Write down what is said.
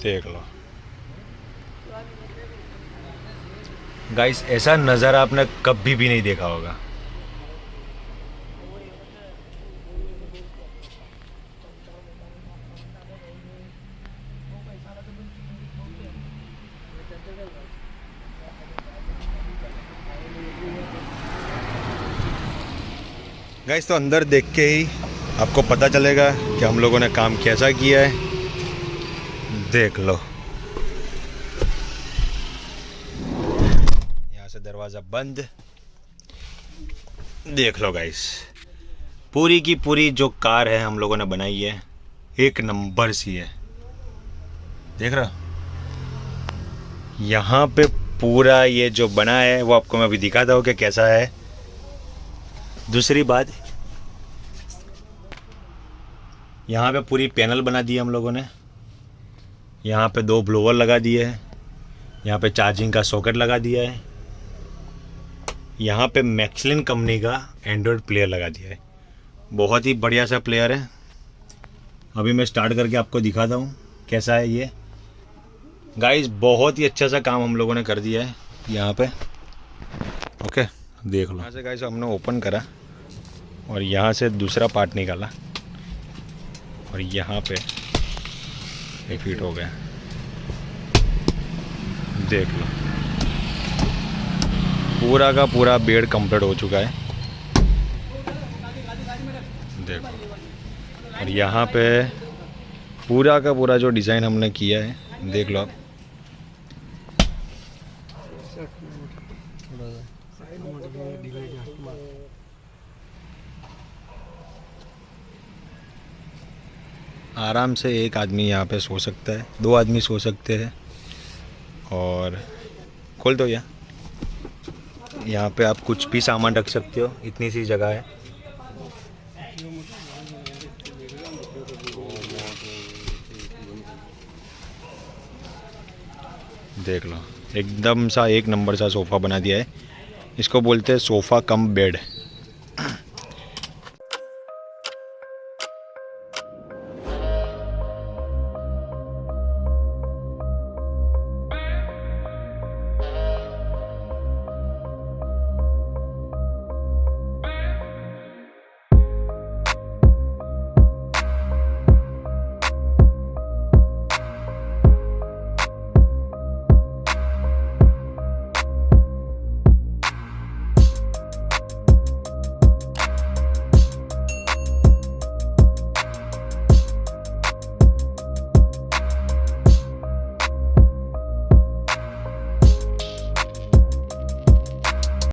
देख लो गाइस, ऐसा नज़ारा आपने कभी भी नहीं देखा होगा। गाइस तो अंदर देख के ही आपको पता चलेगा कि हम लोगों ने काम कैसा किया है। देख लो, यहाँ से दरवाज़ा बंद। देख लो गाइस, पूरी की पूरी जो कार है हम लोगों ने बनाई है, एक नंबर सी है। देख रहा, यहाँ पे पूरा ये जो बना है वो आपको मैं अभी दिखाता हूँ कि कैसा है। दूसरी बात, यहाँ पे पूरी पैनल बना दी है हम लोगों ने। यहाँ पे 2 ब्लोवर लगा दिए हैं। यहाँ पे चार्जिंग का सॉकेट लगा दिया है। यहाँ पे मैक्सलिन कंपनी का एंड्रॉयड प्लेयर लगा दिया है। बहुत ही बढ़िया सा प्लेयर है। अभी मैं स्टार्ट करके आपको दिखाता हूँ कैसा है ये। गाइस बहुत ही अच्छा सा काम हम लोगों ने कर दिया है यहाँ पे। ओके, देख लो। यहाँ से गाइस हमने ओपन करा और यहाँ से दूसरा पार्ट निकाला और यहाँ पे एक फिट हो गया। देख लो, पूरा का पूरा बेड कंप्लीट हो चुका है। देखो, और यहाँ पे पूरा का पूरा जो डिज़ाइन हमने किया है, देख लो आप। आराम से एक आदमी यहाँ पे सो सकता है, 2 आदमी सो सकते हैं। और खोल दो यहाँ पे आप कुछ भी सामान रख सकते हो, इतनी सी जगह है। देख लो, एकदम सा एक नंबर सा सोफ़ा बना दिया है। इसको बोलते हैं सोफ़ा कम बेड।